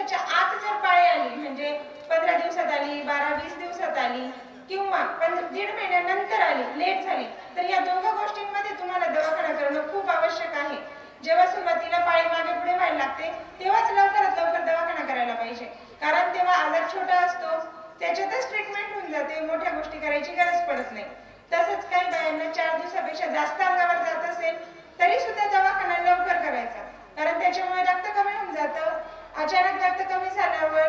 दिवसाच्या आत जर पाळी आली, म्हणजे 15 दिवसात आली, 12-20 दिवसात आली किंवा 1.5 महिन्यानंतर आली, लेट झाली, तर या दोघा गोष्टींमध्ये तुम्हाला दवाखाना करणं खूप आवश्यक आहे. जेव्हा सुरुवातीला पाळी मागे पुढे व्हायला लागते तेव्हाच लवकरात लवकर दवाखाना करायला पाहिजे, कारण तेव्हा आजार छोटा असतो, त्याच्यातच ट्रीटमेंट होऊन जाते, मोठ्या गोष्टी करायची गरज पडत नाही. तसंच काही बायांना 4 दिवसापेक्षा जास्त अंगावर जात असेल तरी सुद्धा दवाखाना लवकर करायचा, कारण त्याच्यामुळे रक्त कमी होऊन जातं. अचानक रक्त कमी झाल्यावर,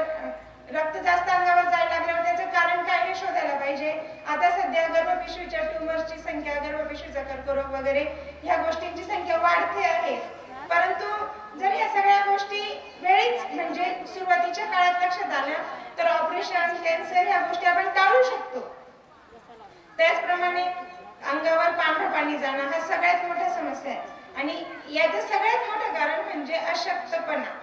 रक्त जास्त अंगावर जायला लागल्यावर त्याचं कारण काय हे शोधायला पाहिजे. आता सध्या गर्भपिशवीच्या ट्यूमर्सची संख्या, गर्भपिशवीचा कर्करोग वगैरे ह्या गोष्टींची संख्या वाढते आहे, परंतु जर या सगळ्या गोष्टी वेळीच म्हणजे सुरुवातीच्या काळात लक्षात आल्या तर ऑपरेशन, कॅन्सर ह्या गोष्टी आपण टाळू शकतो. त्याचप्रमाणे अंगावर पांढरं पाणी जाणं हा सगळ्यात मोठा समस्या आहे, आणि याचं सगळ्यात मोठं कारण म्हणजे अशक्तपणा.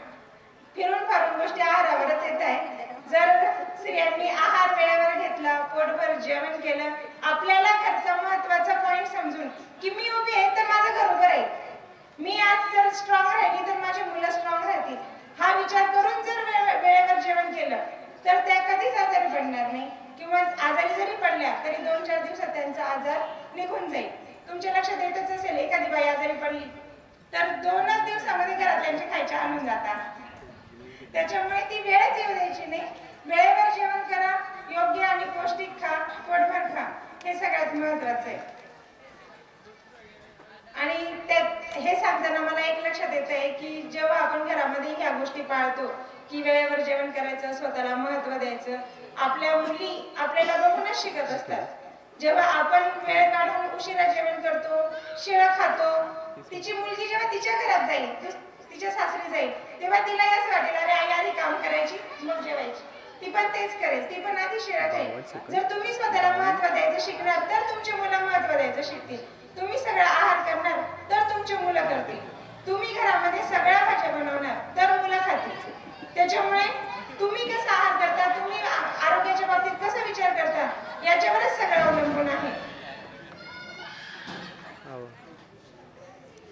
फिरून फारून गोष्टी आहारावरच येत आहे. जर स्त्रियांनी आहार वेळेवर घेतला, पोटभर जेवण केलं, आपल्याला घरचा महत्वाचा पॉइंट समजून की मी उभी आहे तर माझं घर उभं राहील, मी आज जर स्ट्रॉंग राहिली तर माझी मुलं स्ट्रॉंग राहतील, हा विचार करून जर वेळेवर जेवण केलं तर त्या कधीच आजारी पडणार नाही, किंवा आजारी जरी पडल्या तरी 2-4 दिवसात त्यांचा आजार निघून जाईल. तुमच्या लक्षात येतच असेल, एखादी बाई आजारी पडली तर 2च दिवसामध्ये घरातल्यांचे खायचे आणून जातात. त्याच्यामुळे ती वेळच येऊ द्यायची नाही. वेळेवर जेवण करा, योग्य आणि पौष्टिक खा, पोटभर खा, हे सगळ्यात महत्वाचं आहे. आणि त्यात हे सांगताना मला एक लक्षात येत आहे की जेव्हा आपण घरामध्ये ह्या गोष्टी पाळतो की वेळेवर जेवण करायचं, स्वतःला महत्व द्यायचं, आपल्या मुली आपल्याला बघूनच शिकत असतात. जेव्हा आपण वेळ काढून उशिरा जेवण करतो, शिळं खातो, तिची मुलगी जेव्हा तिच्या घरात जाईल, तिच्या सासरी जाईल, तेव्हा तिला असं वाटेल अरे आई आधी काम करायची मग जेवायची, ती पण तेच करेल, ती पण आधी शिळं खाईल. जर तुम्ही स्वतःला महत्व द्यायचं शिकणार तर तुमची मुलं महत्व द्यायचं शिकतील. तुम्ही सगळा आहार करणार तर तुमची मुलं करतील. तुम्ही घरामध्ये सगळ्या भाज्या बनवणार तर मुलं खातील. त्याच्यामुळे तुम्ही कसा आहार करता, तुम्ही आरोग्याच्या बाबतीत कसा विचार करता, याच्यावरच सगळं अवलंबून आहे.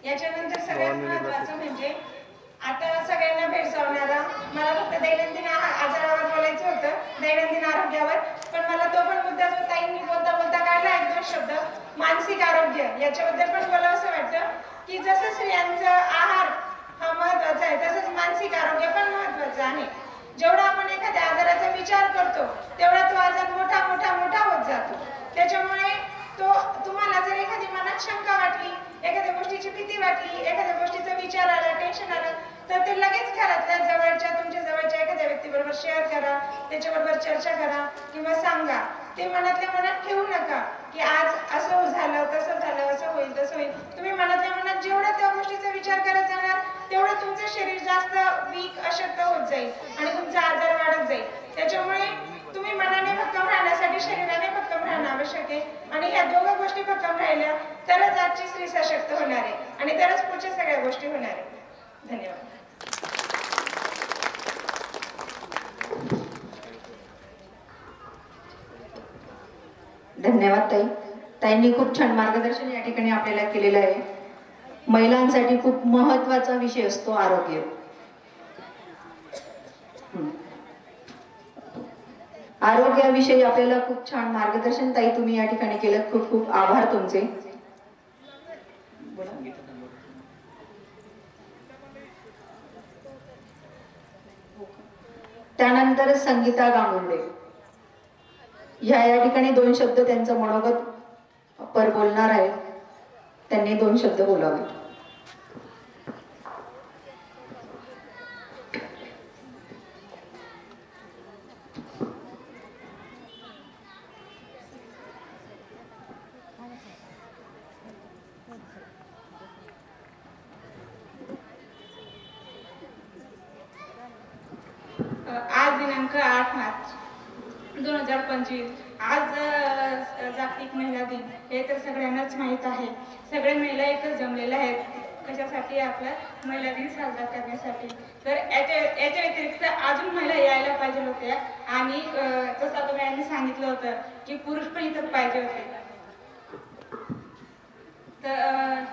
याच्यानंतर सगळ्यात महत्वाचं म्हणजे आता सगळ्यांना भेडसावणारा, मला फक्त दैनंदिन आजारावर बोलायचं होतं, दैनंदिन आरोग्यावर, पण मला तो पण मुद्दा जो ताईंनी बोलता बोलता काढला 1-2 शब्द, मानसिक आरोग्य, याच्याबद्दल पण मला असं वाटतं की जसं स्त्रियांचा आहार हा महत्वाचा आहे तसंच मानसिक आरोग्य पण महत्वाचं आहे. जेवढा आपण एखाद्या आजाराचा विचार करतो तेवढा तो आजार मोठा मोठा मोठा होत जातो. त्याच्यामुळे तो तुम्हाला जर एखादी मनात शंका वाटली, एखाद्या गोष्टीची भीती वाटली, एखाद्या गोष्टीचा विचार आला, टेन्शन आलं, तर ते लगेच घरातल्या जवळच्या, तुमच्या जवळच्या एखाद्या व्यक्तीबरोबर शेअर करा, त्याच्याबरोबर चर्चा करा किंवा सांगा. ते मनातल्या मनात ठेवू नका की आज असं झालं, तसं झालं, असं होईल, तसं होईल. तुम्ही मनातल्या मनात जेवढा त्या गोष्टीचा विचार करत जाणार तेवढं तुमचं शरीर जास्त वीक, अशक्त होत जाईल आणि तुमचा आजार वाढत जाईल. त्याच्यामुळे तुम्ही मनाने भक्कम राहण्यासाठी शरीराने भक्कम राहणं आवश्यक आहे, आणि ह्या दोघं गोष्टी भक्कम राहिल्या तरच आजची स्त्री सशक्त होणार आहे आणि तरच पुढच्या सगळ्या गोष्टी होणार आहे. धन्यवाद. धन्यवाद ताई. ताईंनी खूप छान मार्गदर्शन या ठिकाणी आपल्याला केलेलं आहे. महिलांसाठी खूप महत्वाचा विषय असतो आरोग्य. आरोग्याविषयी आपल्याला खूप छान मार्गदर्शन ताई तुम्ही या ठिकाणी केलं, खूप खूप आभार तुमचे. त्यानंतर संगीता गांगुर्डे या ठिकाणी 2 शब्द त्यांचं मनोगत पर बोलणार आहे, त्यांनी 2 शब्द बोलावे. आज दिनांक 8 मार्च 2025, आज जागतिक महिला दिन, हे तर सगळ्यांनाच माहीत आहे. सगळ्या महिला एकच जमलेल्या आहेत कशासाठी, आपला महिला दिन साजरा करण्यासाठी. तर याच्या व्यतिरिक्त अजून महिला यायला पाहिजे होत्या, आणि जसं तुम्ही सांगितलं होतं की पुरुष पण इथं पाहिजे होते. तर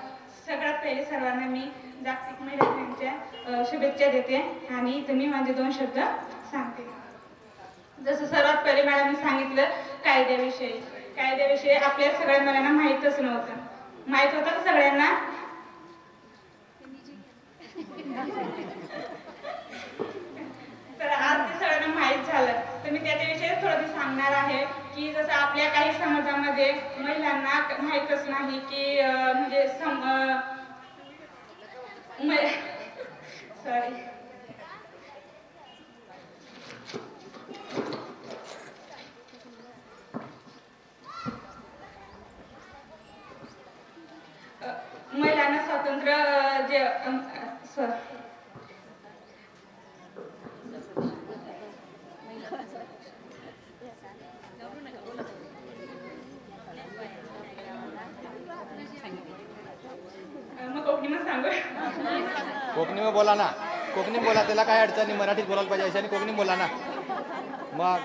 सगळ्यात पहिले सर्वांना मी जागतिक महिला दिनाच्या शुभेच्छा देते आणि तुम्ही माझे 2 शब्द सांगते. जसं सर्वात पहिले मॅडमने सांगितलं कायद्याविषयी आपल्या सगळ्या मुलांना माहीतच नव्हतं. माहीत होतं का सगळ्यांना? तर आज ते सगळ्यांना माहीत झालं. तर मी त्याच्याविषयी थोडं सांगणार आहे की जसं आपल्या काही समाजामध्ये महिलांना माहीतच नाही की म्हणजे सॉरी महिलांना स्वातंत्र्य जे कोकणी में बोला ना, कोकणी बोला, त्याला काय अडचणी, मराठीत बोलायला पाहिजे अशी, आणि कोकणी बोला ना. मग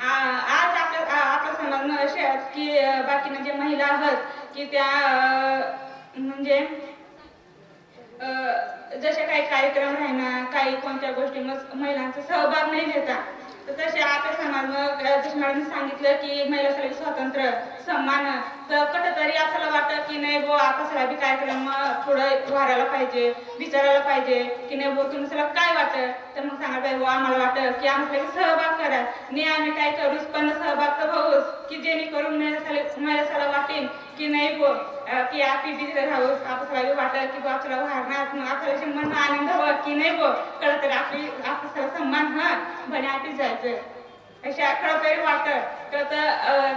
आज आपला समाज असे आहेत की बाकीनं जे महिला आहेत की त्या म्हणजे जसे काही कार्यक्रम राहणार, काही कोणत्या गोष्टी महिलांचा सहभाग नाही घेता. तर तसे आपल्या समाज जसं मॅडम सांगितलं की महिलासाठी स्वातंत्र्य सन्मान, तर कुठंतरी आपल्याला वाटतं की नाही बो आपल्याला बी कार्यक्रम थोडं वाढायला पाहिजे, विचारायला पाहिजे की नाही बो तुम्हाला काय वाटतं. तर मग सांगा पाहिजे बो आम्हाला वाटतं की आम्हाला सहभाग करा, नाही आम्ही काय करूच पण सहभाग तर होऊच की जेणेकरून महिलाला वाटेल की नाही बो की आपण तिथे राहूच, आपल्याला वाटत की बो आपल्याला वाढणार, मग आपल्याला मन आनंद हवा की नाही बो कळत तरी आपल्याला सन्मान हा भणे आपली जायचं अशा खरं तरी वाटत. तर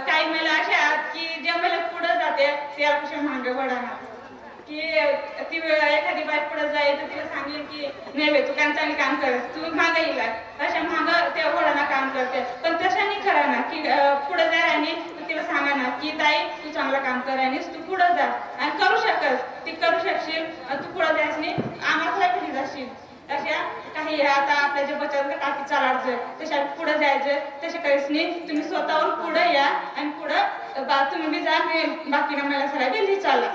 काही महिला अशा आहेत की ज्या महिला पुढे जाते त्यापेक्षा मागे वळणार की ती एखादी बाई पुढे जाईल तर तिला सांगेल की नाही तू चांगली काम कर, तू मागे येईल अशा मागं त्या वळाना काम करते. पण तशा नाही करा ना की पुढे जा आणि तिला सांगा ना की ताई तू चांगलं काम कर आणि तू पुढे जा आणि करू शकशील, तू पुढे जायच नाही आम्हाला पुढे जाशील. अशा काही आता आपल्या जे बचत टाकी चालायचं तशा पुढे जायचं तसे काहीच नाही. तुम्ही स्वतःहून पुढे या आणि पुढं तुम्ही बी जा, बाकीना मला सगळ्या दिल्ली चाला.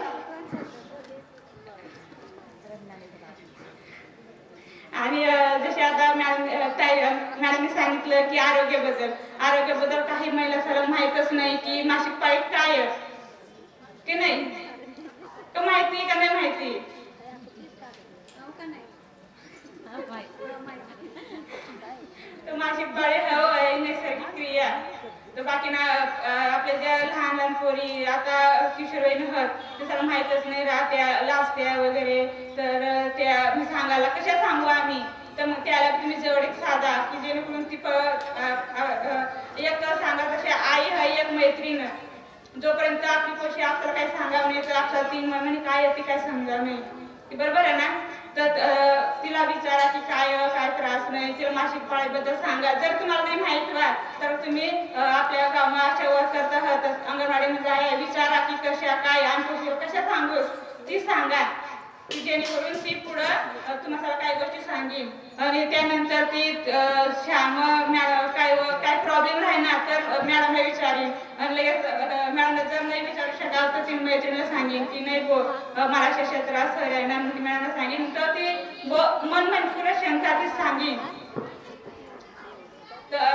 आणि जसे आता मॅडमने सांगितलं की आरोग्याबद्दल काही महिला सर्व माहीतच नाही की मासिक पाळी काय की नाही का माहिती का नाही माहिती. तर मासिक पाळी आहे नैसर्गिक क्रिया. तर बाकीना आपल्या ज्या लहान पोरी आता किशोरवयीन होत ते सर्व माहीतच नाही राहत्या, लाजत्या वगैरे. तर त्या मी सांगायला कशा सांगू आम्ही, तर मग त्याला तुम्ही जवळ एक साधा की जेणेकरून ती एक सांगा तसे आई हा एक मैत्रीण, जोपर्यंत आपली पोशी आपल्याला काही सांगावं नाही तर आपल्याला 3 महिने काय येते काय समजावं नाही, बरोबर आहे ना. तर तिला विचारा की काय त्रास नाही, तिला मासिक पाळीबद्दल सांगा. जर तुम्हाला नाही माहित व्हा तर तुम्ही आपल्या गावाच्या वर्कर आहात अंगणवाडीमध्ये आहे, विचारा की कशा काय आणि कशा सांगू ती सांगा की जेणेकरून ती पुढं तुम्हाला काही गोष्टी सांगेल. आणि त्यानंतर ती काय प्रॉब्लेम राहणार तर मॅडमला विचारेल आणि लगेच मॅडमला जर नाही विचारू शकाल तर ती मैत्रिणीला सांगेन की नाही बो मला अशा त्रास राहणार, मग ती मॅडमला सांगेन तर ती मन पुढे शंका ती सांगेन. तर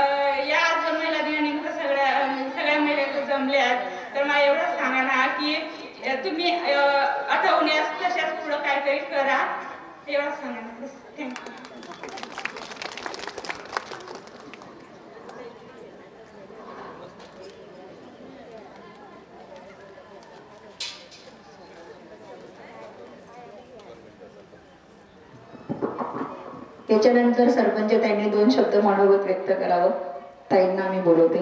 या आज महिला दिनानिमित्त सगळ्या महिला जमल्यात. तर मला एवढंच सांगा ना की तुम्ही आठवण्यास तशाच पुढं काहीतरी करा, एवढंच सांगा ना. थँक्यू. त्याच्यानंतर सरपंच त्यांनी 2 शब्द मनोगत व्यक्त करावं. ताईंना मी बोलवते.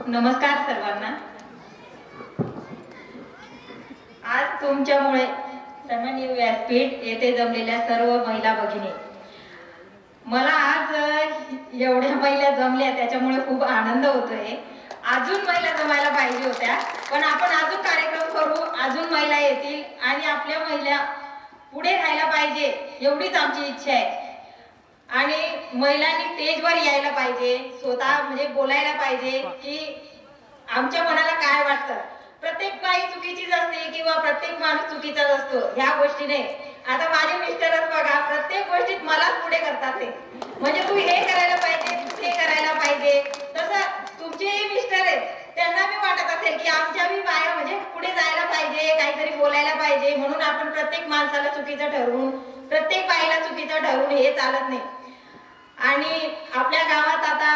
नमस्कार सर्वांना. आज तुमच्यामुळे सन्माननीय व्यासपीठ येथे जमलेल्या सर्व महिला भगिनी, मला आज एवढ्या महिला जमल्या त्याच्यामुळे खूप आनंद होतोय. अजून महिला जमायला पाहिजे होत्या, पण आपण अजून कार्यक्रम करू, अजून महिला येतील आणि आपल्या महिला पुढे राहायला पाहिजे एवढीच आमची इच्छा आहे. आणि महिलांनी स्टेजवर यायला पाहिजे, स्वतः म्हणजे बोलायला पाहिजे की आमच्या मनाला काय वाटतं. प्रत्येक बाई चुकीचीच असते किंवा प्रत्येक माणूस चुकीचाच असतो, ह्या गोष्टी नाही. आता माझे मिस्टरच बघा, प्रत्येक गोष्टीत मलाच पुढे करतात ते, म्हणजे तू हे करायला पाहिजे, तू हे करायला पाहिजे. तसं तुमचेही मिस्टर आहेत, त्यांना बी वाटत असेल की आमच्या बी बाया म्हणजे पुढे जायला पाहिजे, काहीतरी बोलायला पाहिजे. म्हणून आपण प्रत्येक माणसाला चुकीचं ठरवून, प्रत्येक बाईला चुकीचं ठरवून हे चालत नाही. आणि आपल्या गावात आता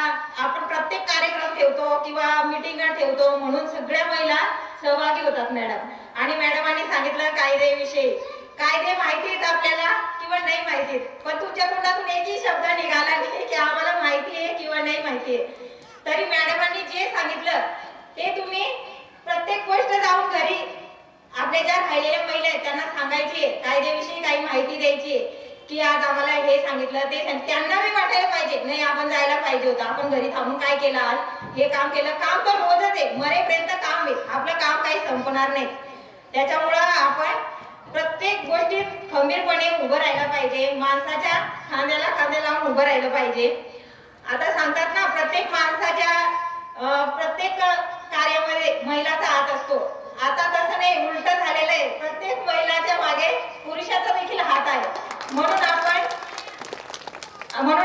आपण प्रत्येक कार्यक्रम ठेवतो किंवा मिटिंग ठेवतो, म्हणून सगळ्या महिला सहभागी होतात मॅडम. आणि मॅडमांनी सांगितलं कायद्याविषयी, कायदे माहिती आहेत आपल्याला किंवा नाही माहिती, पण तुमच्या तोंडातून एकही शब्द निघाला नाही की आम्हाला माहिती आहे किंवा नाही माहिती आहे. तरी मॅडमांनी जे सांगितलं ते तुम्ही प्रत्येक गोष्ट जाऊन घरी आपल्या ज्या राहिलेल्या महिला आहेत त्यांना सांगायची, कायद्याविषयी काही माहिती द्यायची की आज आम्हाला हे सांगितलं ते त्यांना बी वाटायला पाहिजे नाही आपण जायला पाहिजे होतं, आपण घरी थांबून काय केलं, आज हे काम केलं. काम तर रोजच आहे, मरेपर्यंत काम आहे, आपलं काम काही संपणार नाही. त्याच्यामुळं आपण प्रत्येक गोष्टीत खंबीरपणे उभं राहायला पाहिजे, माणसाच्या खांद्याला खांद्या लावून उभं राहिलं पाहिजे. आता सांगतात ना, प्रत्येक माणसाच्या प्रत्येक कार्यामध्ये महिलाचा हात असतो. आता तसं नाही, उलट झालेलं आहे, प्रत्येक महिलाच्या मागे पुरुषाचा देखील हात आहे. म्हणून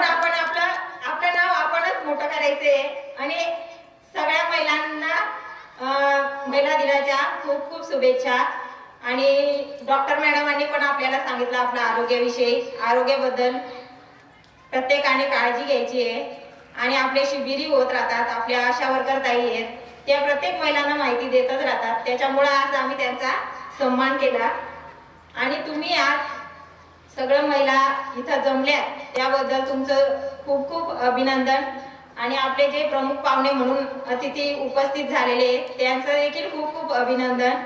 आपण आपलं नाव आपणच मोठं करायचे. आणि सगळ्या महिलांना महिला दिनाच्या खूप खूप शुभेच्छा. आणि डॉक्टर मॅडमांनी पण आपल्याला सांगितलं आपल्या आरोग्याविषयी, आरोग्याबद्दल प्रत्येकाने काळजी घ्यायची आहे. आणि आपले शिबिरी होत राहतात, आपल्या आशा वर्कर ताई आहेत, त्या प्रत्येक महिलांना माहिती देतच राहतात. त्याच्यामुळे आज आम्ही त्यांचा सन्मान केला. आणि तुम्ही आज सगळ्या महिला इथं जमल्या त्याबद्दल तुमचं खूप खूप अभिनंदन. आणि आपले जे प्रमुख पाहुणे म्हणून अतिथी उपस्थित झालेले त्यांचं देखील खूप खूप अभिनंदन.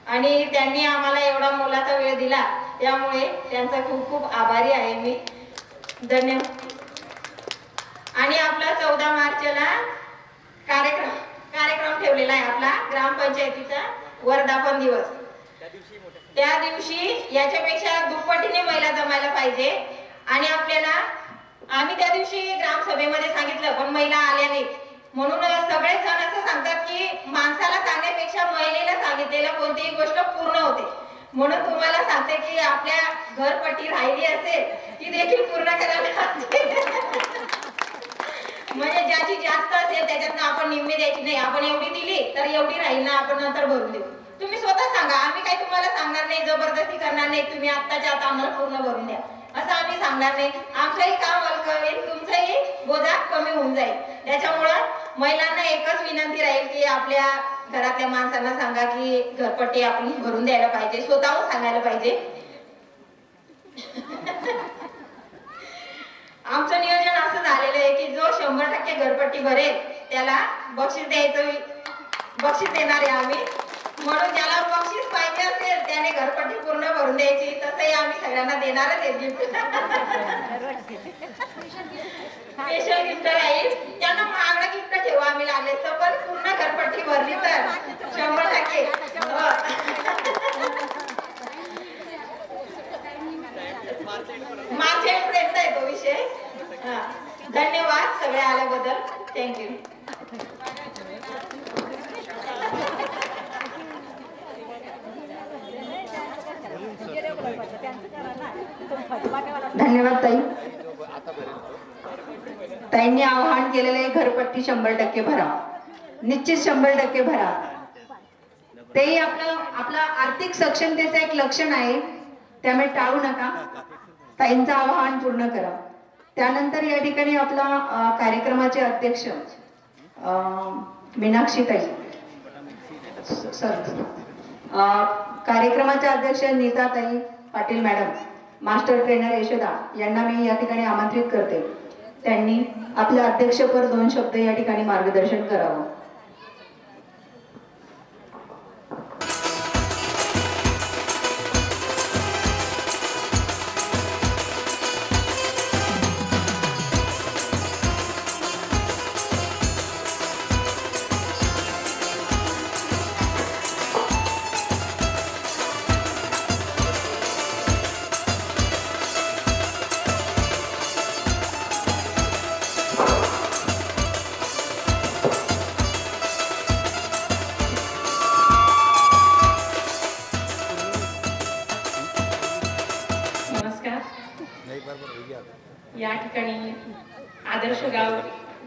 आणि त्यांनी आम्हाला एवढा मोलाचा वेळ दिला, त्यामुळे त्यांचा खूप खूप आभारी आहे मी. धन्यवाद. आणि आपला 14 मार्चला कार्यक्रम ठेवलेला आहे, आपला ग्रामपंचायतीचा वर्धापन दिवस. त्या दिवशी याच्यापेक्षा दुप्पटीने महिला जमायला पाहिजे. आणि आम्ही त्या दिवशी ग्रामसभेमध्ये सांगितलं, पण महिला आल्या नाही. म्हणून सगळेच जण असं सांगतात की माणसाला सांगण्यापेक्षा महिलेला सांगितलेलं कोणतीही गोष्ट पूर्ण होते. म्हणून तुम्हाला सांगते की आपल्या घरपट्टी राहिली असेल ती देखील पूर्ण करायला लागते. म्हणजे ज्याची जास्त असेल त्याच्यातनं आपण निम्मे द्यायची नाही. आपण एवढी दिली तर एवढी राहील ना, आपण नंतर भरून देऊ. तुम्ही स्वतः सांगा, आम्ही काही तुम्हाला सांगणार नाही, जबरदस्ती करणार नाही, तुम्ही आत्ताच्या आता आम्हाला पूर्ण भरून द्या असं आम्ही सांगणार नाही. आमचंही काम हलकं होईल, तुमचंही बोजा कमी होऊन जाईल. त्याच्यामुळं महिलांना एकच विनंती राहील की आपल्या घरातल्या माणसांना सांगा की घरपट्टी आपण भरून द्यायला पाहिजे, स्वतःहून सांगायला पाहिजे. आमचं नियोजन असं झालेलं आहे की जो 100% घरपट्टी भरेल त्याला बक्षीस देणार आहे आम्ही. म्हणून ज्याला बक्षीस पाहिजे असेल त्याने घरपट्टी पूर्ण भरून द्यायची. तसंही आम्ही सगळ्यांना देणारच आहे गिफ्ट. स्पेशल गिफ्ट राहील, त्यांना महागडं गिफ्ट ठेवू आम्ही लागले तर, पण पूर्ण घरपट्टी भरली तर 100%. मार्च एंडपर्यंत आहे तो विषय. धन्यवाद सगळे आल्याबद्दल, थँक्यू. धन्यवाद ताई. ताईंनी आवाहन केलेले घरपट्टी 100% भरा, निश्चित 100% भरा. तेही आपलं आर्थिक सक्षमतेचं एक लक्षण आहे, त्यामुळे टाळू नका. ताईंचं आवाहन पूर्ण करा. त्यानंतर या ठिकाणी आपला कार्यक्रमाचे अध्यक्ष मीनाक्षी ताई सर, कार्यक्रमाच्या अध्यक्ष नीता ताई Patil madam, master trainer Yashoda यांना मी या ठिकाणी आमंत्रित करते. त्यांनी आपल्या अध्यक्षपद 2 शब्द या ठिकाणी मार्गदर्शन करावं. या ठिकाणी आदर्श गाव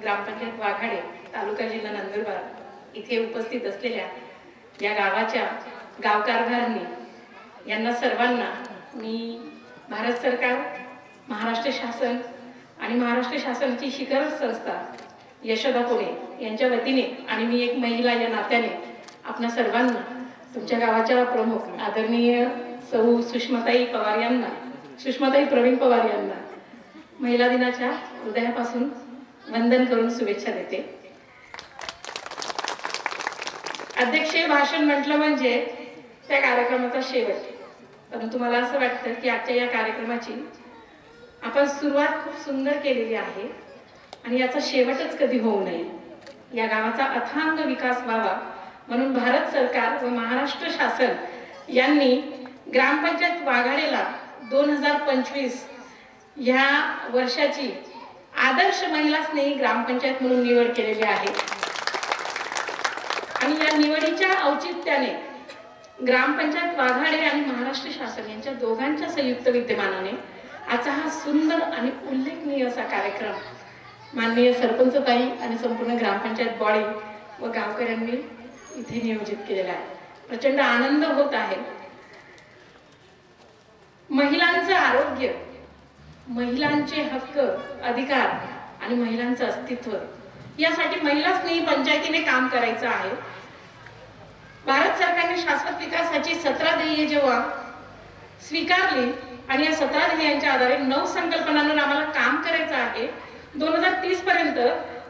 ग्रामपंचायत वाघाडे तालुका जिल्हा नंदुरबार इथे उपस्थित असलेल्या या गावाच्या गावकारभारणी यांना सर्वांना मी भारत सरकार, महाराष्ट्र शासन आणि महाराष्ट्र शासनाची शिखर संस्था यशोदा पुणे यांच्या वतीने आणि मी एक महिला या नात्याने आपणा सर्वांना तुमच्या गावाच्या प्रमुख आदरणीय सौ सुषमाताई पवार यांना, सुषमाताई प्रवीण पवार यांना महिला दिनाच्या हृदयापासून वंदन करून शुभेच्छा देते. अध्यक्षीय भाषण म्हटलं म्हणजे त्या कार्यक्रमाचा शेवट, परंतु मला असं वाटतं की आजच्या या कार्यक्रमाची आपण सुरुवात खूप सुंदर केलेली आहे आणि याचा शेवटच कधी होऊ नये. या गावाचा अथांग विकास व्हावा म्हणून भारत सरकार व महाराष्ट्र शासन यांनी ग्रामपंचायत वाघाडेला 2025 ह्या वर्षाची आदर्श महिला स्नेही ग्रामपंचायत म्हणून निवड केलेली आहे. आणि या निवडीच्या औचित्याने ग्रामपंचायत वाघाडे आणि महाराष्ट्र शासन यांच्या दोघांच्या संयुक्त विद्यमानाने आजचा हा सुंदर आणि उल्लेखनीय असा कार्यक्रम माननीय सरपंचताई आणि संपूर्ण ग्रामपंचायत बॉडी व गावकऱ्यांनी इथे नियोजित केलेला आहे. प्रचंड आनंद होत आहे. महिलांचं आरोग्य, महिलांचे हक्क, अधिकार आणि महिलांचं अस्तित्व यासाठी महिला स्नेही पंचायतीने काम करायचं आहे. भारत सरकारने शाश्वत विकासाची 17 ध्येये जेव्हा स्वीकारली आणि या 17 ध्येयांच्या आधारे 9 संकल्पनांवर आम्हाला काम करायचं आहे. 2030 पर्यंत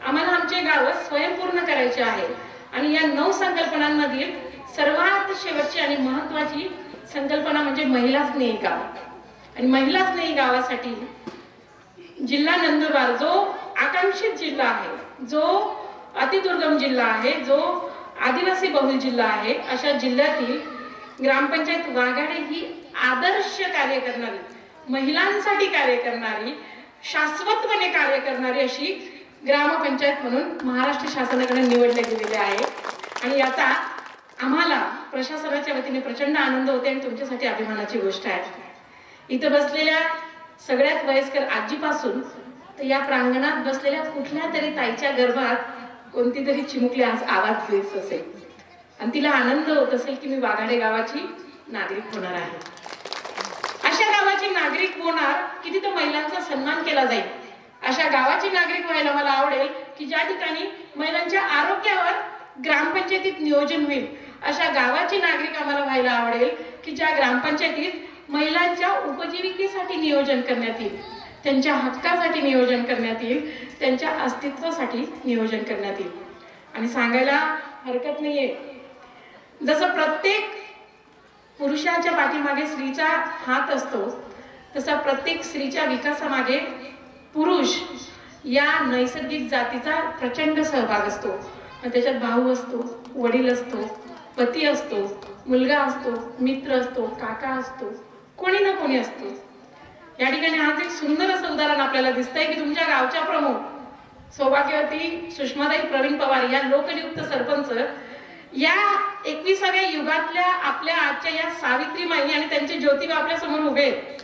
आम्हाला आमचे गाव स्वयंपूर्ण करायचे आहे आणि या 9 संकल्पनांमधील सर्वात शेवटची आणि महत्वाची संकल्पना म्हणजे महिला स्नेही गाव. आणि महिला स्नेही गावासाठी जिल्हा नंदुरबार जो आकांक्षित जिल्हा आहे, जो अतिदुर्गम जिल्हा आहे, जो आदिवासी बहुल जिल्हा आहे, अशा जिल्ह्यातील ग्रामपंचायत वाघाडे ही आदर्श कार्य करणारी, महिलांसाठी कार्य करणारी, शाश्वतपणे कार्य करणारी अशी ग्रामपंचायत म्हणून महाराष्ट्र शासनाकडे निवडले गेलेले आहे. आणि याचा आम्हाला प्रशासनाच्या वतीने प्रचंड आनंद होते आणि तुमच्यासाठी अभिमानाची गोष्ट आहे. इथं बसलेल्या सगळ्यात वयस्कर आजीपासून तर या प्रांगणात बसलेल्या कुठल्या तरी ताईच्या गर्भात कोणती तरी चिमुकली आवाज येत असेल आणि तिला आनंद होत असेल की मी वाघाडे गावाची नागरिक होणार आहे. अशा गावाची नागरिक होणार की तिथं महिलांचा सन्मान केला जाईल. अशा गावाची नागरिक व्हायला मला आवडेल की ज्या ठिकाणी महिलांच्या आरोग्यावर ग्रामपंचायतीत नियोजन होईल. अशा गावाची नागरिक आम्हाला व्हायला आवडेल की ज्या ग्रामपंचायतीत महिलांच्या उपजीविकेसाठी नियोजन करण्यात येईल, त्यांच्या हक्कासाठी नियोजन करण्यात येईल, त्यांच्या अस्तित्वासाठी नियोजन करण्यात येईल. आणि सांगायला हरकत नाहीये, जसं प्रत्येक पुरुषाच्या पाठीमागे स्त्रीचा हात असतो तसा प्रत्येक स्त्रीच्या विकासामागे पुरुष या नैसर्गिक जातीचा प्रचंड सहभाग असतो. त्याच्यात भाऊ असतो, वडील असतो, पती असतो, मुलगा असतो, मित्र असतो, काका असतो, कोणी ना कोणी असतो. या ठिकाणी आज एक सुंदर असं उदाहरण आपल्याला दिसतंय की तुमच्या गावच्या प्रमुख सौभाग्यवती सुषमाताई प्रवीण पवार या लोकनियुक्त सरपंच या 21व्या युगातल्या आपल्या आजच्या या सावित्रीमाई आणि त्यांचे ज्योतिबा आपल्या समोर उभे आहेत.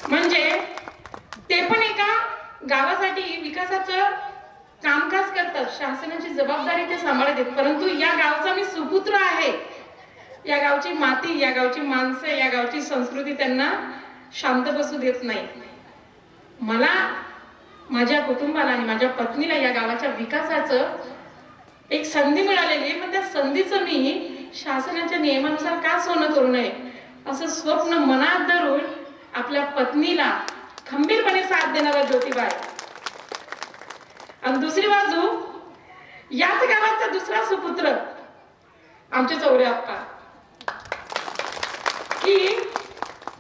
म्हणजे ते पण एका गावासाठी विकासाचं कामकाज करतात, शासनाची जबाबदारी ते सांभाळत आहेत. परंतु या गावचा मी सुपुत्र आहे. या गावची माती, या गावची माणसं, या गावची संस्कृती त्यांना शांत बसू देत नाही. मला, माझ्या कुटुंबाला आणि माझ्या पत्नीला या गावाच्या विकासाचं एक संधी मिळालेली आहे. पण त्या संधीचं मी शासनाच्या नियमानुसार का सोनं करू नये असं स्वप्न मनात धरून आपल्या पत्नीला खंबीरपणे साथ देणारा ज्योतिबा आहे. आणि दुसरी बाजू याच गावाचा दुसरा सुपुत्र आमचे चौरे अप्पा की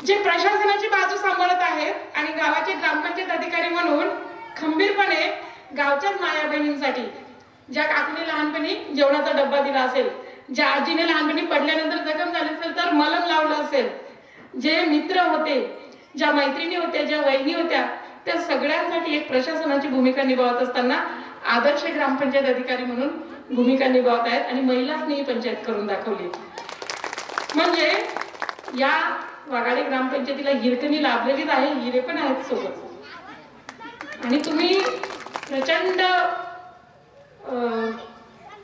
जे प्रशासनाची बाजू सांभाळत आहेत आणि गावाचे ग्रामपंचायत अधिकारी म्हणून खंबीरपणे गावच्याच माया बहिणींसाठी, ज्या काकूने लहानपणी जेवणाचा डब्बा दिला असेल, ज्या आजीने लहानपणी पडल्यानंतर जखम झाली असेल तर मलम लावलं असेल, जे मित्र होते, ज्या मैत्रिणी होत्या, ज्या वहिनी होत्या, त्या सगळ्यांसाठी एक प्रशासनाची भूमिका निभावत असताना आदर्श ग्रामपंचायत अधिकारी म्हणून भूमिका निभावत आहेत आणि महिला स्नेही पंचायत करून दाखवली. म्हणजे या वाघाडी ग्रामपंचायतीला हिरकणी लाभलेलीच आहे, हिरे पण आहेत सोबत. आणि तुम्ही प्रचंड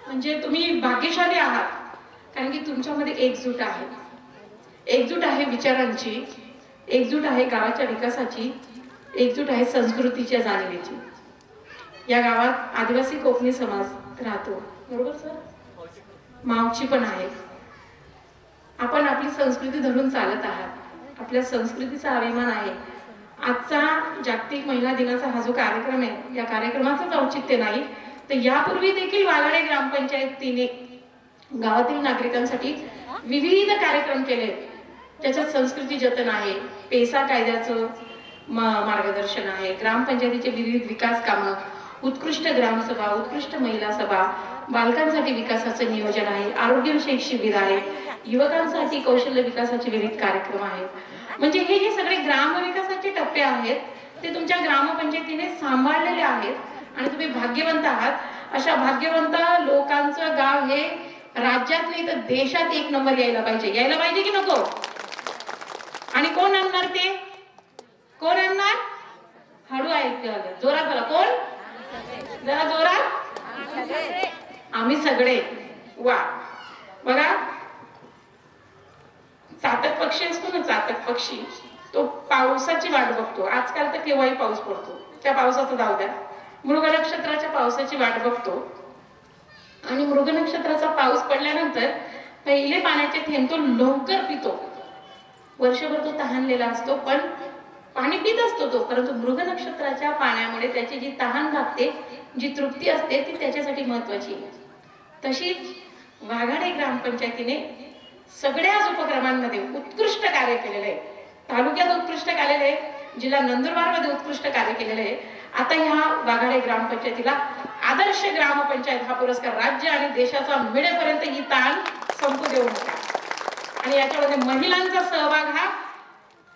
म्हणजे तुम्ही भाग्यशाली आहात, कारण की तुमच्यामध्ये एकजूट आहे. एकजूट आहे विचारांची, एकजूट आहे गावाच्या विकासाची, एकजूट आहे संस्कृतीच्या जाणीवेची. या गावात आदिवासी कोकणी समाज राहतो, बरोबर सर? मावची पण आहे. आपण आपली संस्कृती धरून चालत आहात, आपल्या संस्कृतीचा अभिमान आहे. आजचा जागतिक महिला दिनाचा हा जो कार्यक्रम आहे, या कार्यक्रमाचंच औचित्य नाही तर यापूर्वी देखील वाघाडी ग्रामपंचायतीने गावातील नागरिकांसाठी विविध कार्यक्रम केले, त्याच्यात संस्कृती जतन आहे, पेसा कायद्याचं मार्गदर्शन आहे, ग्रामपंचायतीचे विविध विकास कामं, उत्कृष्ट ग्रामसभा, उत्कृष्ट महिला सभा, बालकांसाठी विकासाचं नियोजन आहे, आरोग्यविषयक शिबिर आहे, युवकांसाठी कौशल्य विकासाचे विविध कार्यक्रम आहेत. म्हणजे हे सगळे ग्रामविकासाचे टप्पे आहेत, ते तुमच्या ग्रामपंचायतीने सांभाळलेले आहेत. आणि तुम्ही भाग्यवंत आहात. अशा भाग्यवंत लोकांचं गाव हे राज्यात नाही तर देशात 1 नंबर यायला पाहिजे की नको? आणि कोण आणणार ते? कोण आणणार? हळू ऐकलं, जोरात बोला. कोण? जरा जोरात. आम्ही सगळे. वा, बघा, चातक पक्षी असतो ना, चातक पक्षी, तो पावसाची वाट बघतो. आजकाल तर केव्हाही पाऊस पडतो, त्या पावसाचं जाऊ द्या. मृग नक्षत्राच्या पावसाची वाट बघतो आणि मृग नक्षत्राचा पाऊस पडल्यानंतर पहिले पाण्याचे थेंब तो लवकर पितो. वर्षभर तो तहानलेला असतो, पण पाणी पित असतो तो, परंतु मृग नक्षत्राच्या पाण्यामुळे त्याची जी तहान भागते, जी तृप्ती असते, ती त्याच्यासाठी महत्वाची. तशीच वाघाडी ग्रामपंचायतीने सगळ्याच उपक्रमांमध्ये उत्कृष्ट कार्य केलेलं आहे. तालुक्यात उत्कृष्ट कार्य आहे, जिल्हा नंदुरबार मध्ये उत्कृष्ट कार्य केलेलं आहे. आता ह्या वाघाडी ग्रामपंचायतीला आदर्श ग्रामपंचायत हा पुरस्कार राज्य आणि देशाचा मिळेपर्यंत ही ताण संपू देऊ नका. आणि याच्यामध्ये महिलांचा सहभाग हा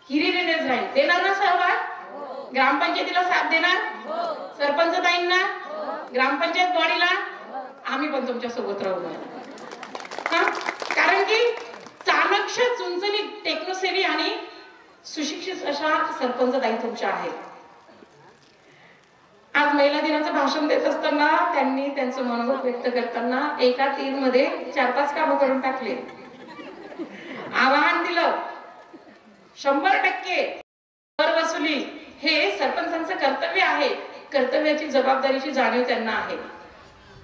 हिरिरीनेच राहील. देणार ना सहभाग? ग्रामपंचायतीला साथ देणार? सरपंच ताईंना, ग्रामपंचायत बॉडीला आम्ही पण तुमच्या सोबत राहू. कारण की चाणक्य, चुनचुनीत, टेक्नोसेवी आणि सुशिक्षित अशा सरपंच ताई तुमच्या आहेत. आज महिला दिनाचं भाषण देत असताना त्यांनी त्यांचं मनोगत व्यक्त करताना एका तीरमध्ये 4-5 कामं करून टाकले. आवाहन दिलं 100% कर वसुली हे सरपंचांचं कर्तव्य आहे. कर्तव्याची जबाबदारीची जाणीव त्यांना आहे.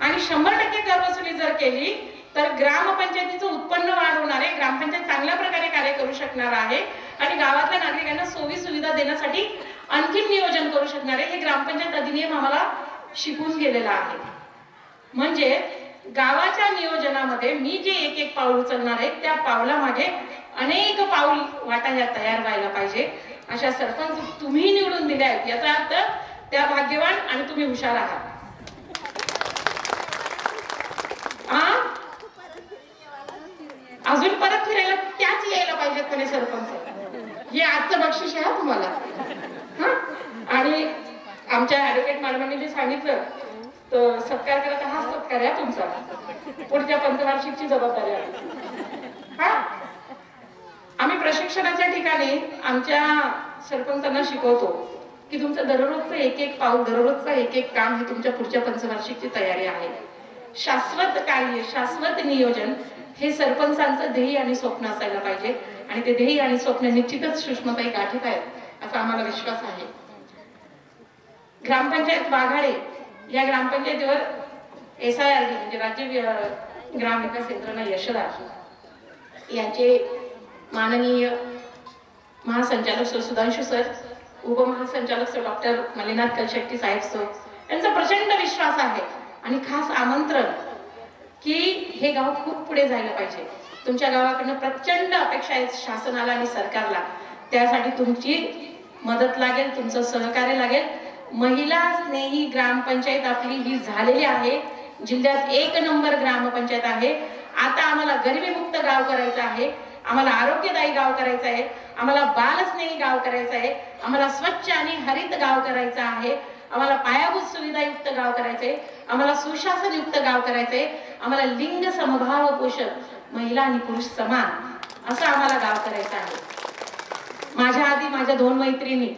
आणि 100% कर वसुली जर केली तर ग्रामपंचायतीचं उत्पन्न वाढवणार आहे, ग्रामपंचायत चांगल्या प्रकारे कार्य करू शकणार आहे आणि गावातल्या नागरिकांना सोयी सुविधा देण्यासाठी आणखी नियोजन करू शकणार आहे. हे ग्रामपंचायत अधिनियम आम्हाला शिकून गेलेला आहे. म्हणजे गावाच्या नियोजनामध्ये मी जे एक पाऊल उचलणार आहे, त्या पावलामागे अनेक पाऊल वाटा ह्या तयार व्हायला पाहिजे. अशा सरपंच तुम्ही निवडून दिले आहेत, याचा अर्थ त्या भाग्यवान आणि तुम्ही हुशार आहात. अजून परत फिरायला त्याच यायला पाहिजेत म्हणे सरपंच. हे आजचं बक्षीस आहे तुम्हाला. आणि आमच्या ऍडव्होकेट मॅडमांनी जे सांगितलं तर सत्कार करत हा सत्कार आहे तुमचा, पुढच्या पंचवार्षिकची जबाबदारी आहे. आम्ही प्रशिक्षणाच्या ठिकाणी आमच्या सरपंचांना शिकवतो की तुमचं दररोजचं एक पाऊल, दररोजचं एक काम हे तुमच्या पुढच्या पंचवार्षिकची तयारी आहे. शाश्वत कार्य, शाश्वत नियोजन हे सरपंचांचं ध्येय आणि स्वप्न असायला पाहिजे. आणि ते ध्येय आणि स्वप्न निश्चितच सुषमाताई गाठीत आहेत असा आम्हाला विश्वास आहे. ग्रामपंचायत वाघाडी या ग्रामपंचायतीवर SIRD म्हणजे राज्य ग्राम विकास यंत्रणा यशदा यांचे माननीय महासंचालक सर सुधांशु सर, उपमहासंचालक सर डॉक्टर मल्लीनाथ कलशेट्टी साहेब सर यांचा प्रचंड विश्वास आहे आणि खास आमंत्रण की हे गाव खूप पुढे जायला पाहिजे. तुमच्या गावाकडनं प्रचंड अपेक्षा आहेत शासनाला आणि सरकारला. त्यासाठी तुमची मदत लागेल, तुमचं सहकार्य लागेल. महिला स्नेही ग्रामपंचायत आपली ही झालेली आहे. जिल्ह्यात 1 नंबर ग्रामपंचायत आहे. आता आम्हाला गरिबीमुक्त गाव करायचं आहे, आम्हाला आरोग्यदायी गाव करायचं आहे, आम्हाला बालस्नेही गाव करायचं आहे, आम्हाला स्वच्छ आणि हरित गाव करायचं आहे, आम्हाला पायाभूत सुविधायुक्त गाव करायचंय, आम्हाला सुशासन युक्त गाव करायचंय, आम्हाला लिंग समभाव पोषक महिला आणि पुरुष समान असं आम्हाला गाव करायचं आहे. माझ्या आधी माझ्या 2 मैत्रिणी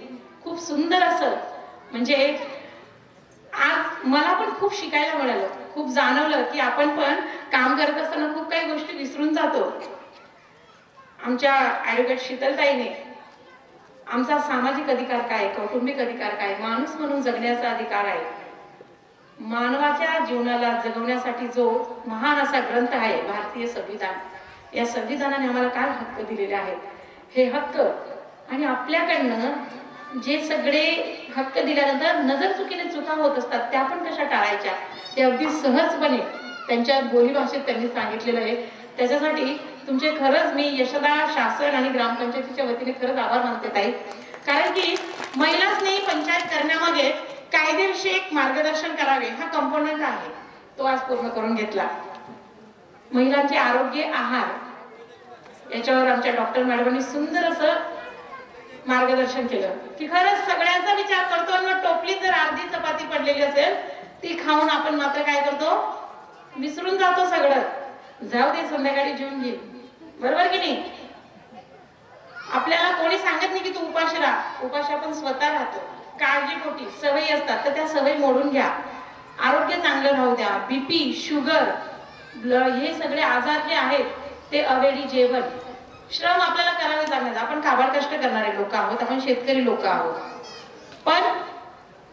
खूप सुंदर असं म्हणजे आज मला पण खूप शिकायला मिळालं, खूप जाणवलं की आपण पण काम करत असताना खूप काही गोष्टी विसरून जातो. आमच्या ऍडव्होकेट शीतलताईने आमचा सामाजिक अधिकार काय, कौटुंबिक अधिकार काय, माणूस म्हणून जगण्याचा अधिकार आहे, मानवाच्या जीवनाला जगवण्यासाठी जो महान असा ग्रंथ आहे भारतीय संविधान, या संविधानाने आम्हाला काय हक्क दिलेले आहेत, हे हक्क आणि आपल्याकडनं जे सगळे हक्क दिल्यानंतर नजर चुकीने चुका होत असतात त्या पण कशा टाळायच्या ते अगदी सहजपणे त्यांच्या बोलीभाषेत त्यांनी सांगितलेलं आहे. त्याच्यासाठी तुमचे खरंच मी यशदा शासन आणि ग्रामपंचायतीच्या वतीने खरंच आभार मानते ताई. कारण की महिलांनी पंचायत करण्यामागे कायदेशीर एक मार्गदर्शन करावे हा कंपोनंट आहे, तो आज पूर्ण करून घेतला. महिलांचे आरोग्य, आहार याच्यावर आमच्या डॉक्टर मॅडमांनी सुंदर असं मार्गदर्शन केलं की खरंच सगळ्यांचा विचार करतो आणि टोपली जर अर्धी चपाती पडलेली असेल ती खाऊन आपण मात्र काय करतो, विसरून जातो सगळं. जाऊ दे संध्याकाळी जेवून घे, बरोबर की नाही. आपल्याला कोणी सांगत नाही की तू उपाशी राहा, उपाशी आपण स्वतः राहतो. काळजीपोटी सवयी असतात तर त्या सवयी मोडून घ्या, आरोग्य चांगलं राहू द्या. बीपी, शुगर, हे सगळे आजार जे आहेत ते अवेळी जेवण, श्रम आपल्याला करावे लागणार. आपण काबाड कष्ट करणारे लोक आहोत, आपण शेतकरी लोक आहोत. पण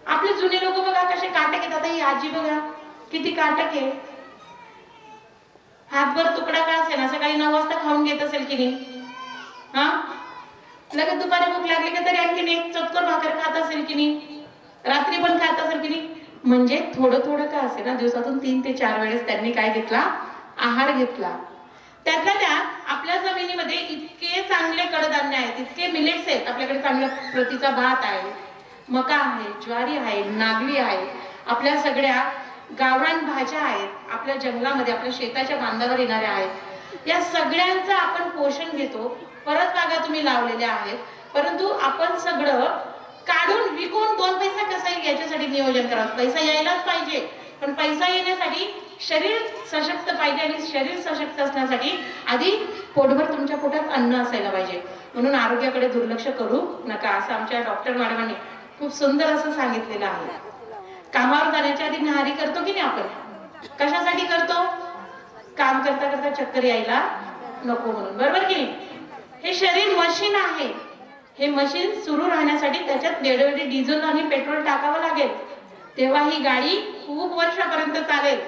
आपले जुने लोक बघा कसे काटक येतात. ही आजी बघा किती काटक आहे, हातभर तुकडा का असेल ना सकाळी 9 वाजता खाऊन घेत असेल की नाही. हा लगेच दुपारी भूक लागली की तरी आणखीन एक चतकोर भाकर खात असेल की नाही, रात्री पण खात असेल की नाही. म्हणजे थोडं थोडं का असेल ना दिवसातून 3 ते 4 वेळेस त्यांनी काय घेतला, आहार घेतला. त्यातल्या त्यात आपल्या जमिनीमध्ये इतके चांगले कडधान्य आहेत, इतके मिलेट्स आहेत आपल्याकडे, चांगल्या प्रतीचा भात आहे, मका आहे, ज्वारी आहे, नागली आहे, आपल्या सगळ्या गावरान भाज्या आहेत, आपल्या जंगलामध्ये आपल्या शेताच्या बांधावर येणाऱ्या आहेत. या सगळ्यांचं आपण पोषण घेतो. परत बागा तुम्ही लावलेल्या आहेत, परंतु आपण सगळं काढून विकून 2 पैसा कसा येईल याच्यासाठी नियोजन करावं. पैसा यायलाच पाहिजे, पण पैसा येण्यासाठी शरीर सशक्त पाहिजे आणि शरीर सशक्त असण्यासाठी आधी पोटभर तुमच्या पोटात अन्न असायला पाहिजे. म्हणून आरोग्याकडे दुर्लक्ष करू नका असं आमच्या डॉक्टर मॅडमांनी खूप सुंदर असं सांगितलेलं आहे. कामावर जाण्याच्या आधी न्याहारी करतो की नाही आपण, कशासाठी करतो, काम करता करता चक्कर यायला नको म्हणून, बरोबर की नाही. हे शरीर मशीन आहे, हे मशीन सुरू राहण्यासाठी त्याच्यात वेळोवेळी डिझेल आणि पेट्रोल टाकावं लागेल, तेव्हा ही गाडी खूप वर्षापर्यंत चालेल.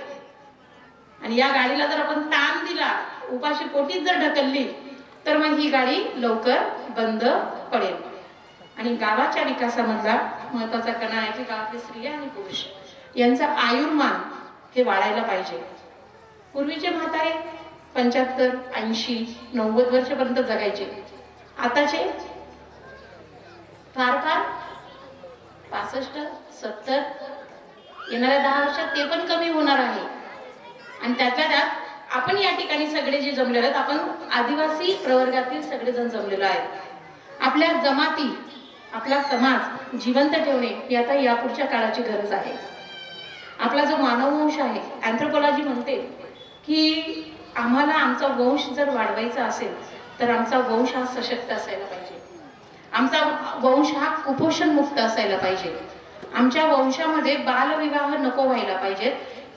आणि या गाडीला जर आपण ताण दिला, उपाशी पोटीच जर ढकलली तर मग ही गाडी लवकर बंद पडेल. आणि गावाच्या विकासामधला महत्वाचा कणा आहे की गावातले स्त्रिया आणि पुरुष यांचं आयुर्मान हे वाढायला पाहिजे. पूर्वीचे म्हातारे 75, 80, 90 वर्षापर्यंत जगायचे, आताचे फार फार 65, 70, येणाऱ्या 10 वर्षात ते पण कमी होणार आहे. आणि त्यातल्या त्यात आपण या ठिकाणी सगळे जे जमलेले आहेत, आपण आदिवासी प्रवर्गातील सगळेजण जमलेलो आहेत. आपल्या जमाती, आपला समाज जिवंत ठेवणे ही आता यापुढच्या काळाची गरज आहे. आपला जो मानववंश आहे, अँथ्रोपॉलॉजी म्हणते की आम्हाला आमचा वंश जर वाढवायचा असेल तर आमचा वंश हा सशक्त असायला पाहिजे, आमचा वंश हा कुपोषण मुक्त असायला पाहिजे, आमच्या वंशामध्ये बालविवाह नको व्हायला पाहिजेत.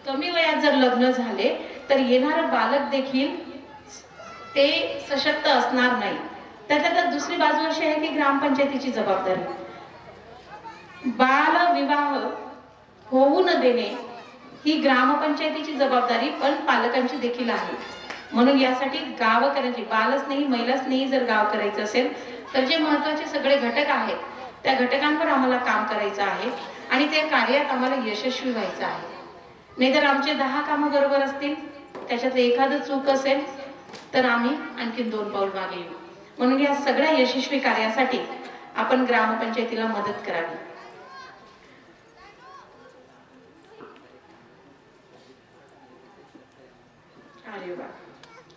कमी वयात जर लग्न झाले तर येणारं बालक देखील ते सशक्त असणार नाही. त्यातल्या दुसरी बाजू अशी आहे की ग्रामपंचायतीची जबाबदारी, बालविवाह होऊ न देणे ही ग्रामपंचायतीची जबाबदारी पण पालकांची देखील आहे. म्हणून यासाठी गावकऱ्यांची, बालस्नेही महिलास्नेही जर गाव करायचं असेल तर जे महत्वाचे सगळे घटक आहेत त्या घटकांवर आम्हाला काम करायचं आहे आणि त्या कार्यात आम्हाला यशस्वी व्हायचं आहे. नाहीतर आमचे 10 कामं बरोबर असतील, त्याच्यातलं एखादं चूक असेल तर आम्ही आणखीन 2 पाऊल मागे येऊ. म्हणून या सगळ्या यशस्वी कार्यासाठी आपण ग्रामपंचायतीला मदत करावी. अरे वा,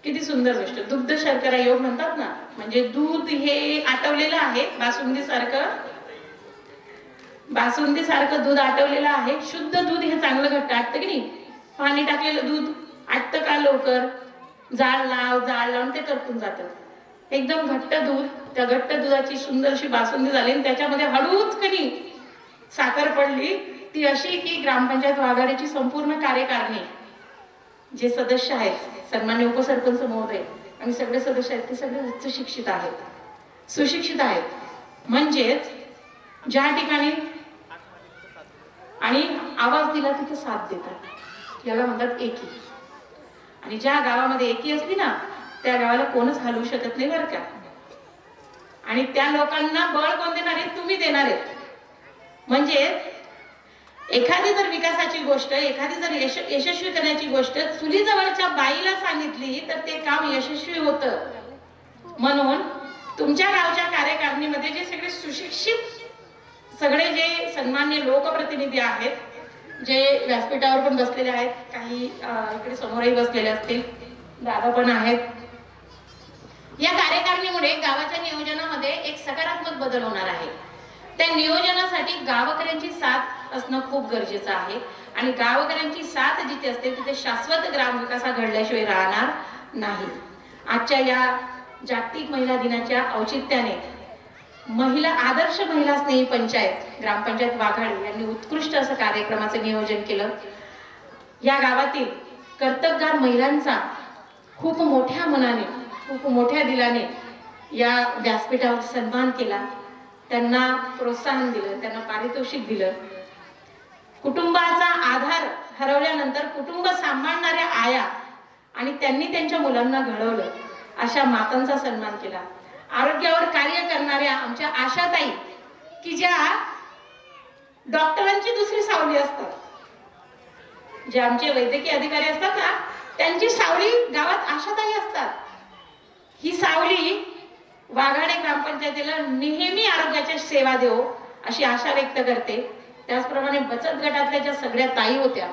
किती सुंदर गोष्ट. दुग्ध शर्करा योग म्हणतात ना, म्हणजे दूध हे आटवलेलं आहे, बासुंदी सारखं दूध आटवलेलं आहे. शुद्ध दूध हे चांगलं घट्ट आटतं की नाही. पाणी टाकलेलं दूध आटतं का लवकर, जाळ लावून ते करपून जातं. एकदम घट्ट दूध, त्या घट्ट दुधाची सुंदरशी बासुंदी झाली आणि त्याच्यामध्ये हळूच कणी साखर पडली, ती अशी की ग्रामपंचायत वाघाडीची संपूर्ण कार्यकारिणी जे सदस्य आहेत, सन्मान्य उपसरपंच महोदय आणि सगळे सदस्य आहेत, ते सगळे उच्च शिक्षित आहेत, सुशिक्षित आहेत. म्हणजेच ज्या ठिकाणी आणि आवाज दिला तिथे साथ देतात, याला म्हणतात एकी. आणि ज्या गावामध्ये एकी असली ना, त्या गावाला कोणच हलवू शकत नाही बरं का. आणि त्या लोकांना बळ कोण देणार आहे? तुम्ही देणार आहे. म्हणजे एखादी जर विकासाची गोष्ट, एखादी जर यशस्वी करण्याची गोष्ट चुलीजवळच्या बाईला सांगितली तर ते काम यशस्वी होतं. म्हणून तुमच्या गावच्या कार्यकारिणीमध्ये जे सगळे सुशिक्षित सगळे जे सन्मान्य लोकप्रतिनिधी आहेत, जे व्यासपीठावर पण बसलेले आहेत, काही इकडे समोरही बसलेले असतील, दादा पण आहेत. या कार्यकारिणीमुळे गावाच्या नियोजनामध्ये एक सकारात्मक बदल होणार आहे. त्या नियोजनासाठी गावकऱ्यांची साथ असणं खूप गरजेचं आहे. आणि गावकऱ्यांची साथ जिथे असते तिथे शाश्वत ग्रामविकास घडल्याशिवाय राहणार नाही. आजच्या या जागतिक महिला दिनाच्या औचित्याने महिला आदर्श महिला स्नेही पंचायत ग्रामपंचायत वाघाडी यांनी उत्कृष्ट असं कार्यक्रमाचं नियोजन केलं. या गावातील कर्तबगार महिलांचा खूप मोठ्या मनाने, खूप मोठ्या दिलाने या व्यासपीठावर सन्मान केला, त्यांना प्रोत्साहन दिलं, त्यांना पारितोषिक दिलं. कुटुंबाचा आधार हरवल्यानंतर कुटुंब सांभाळणाऱ्या आया आणि त्यांनी त्यांच्या मुलांना घडवलं अशा मातांचा सन्मान केला. आरोग्यावर कार्य करणाऱ्या आमच्या आशाताई, की ज्या डॉक्टरांची दुसरी सावली असतात, जे आमचे वैद्यकीय अधिकारी असतात ना, त्यांची सावली गावात आशाताई असतात. ही सावली वाघाडे ग्रामपंचायतीला नेहमी आरोग्याच्या सेवा देऊ अशी आशा व्यक्त करते. त्याचप्रमाणे बचत गटातल्या ज्या सगळ्या ताई होत्या,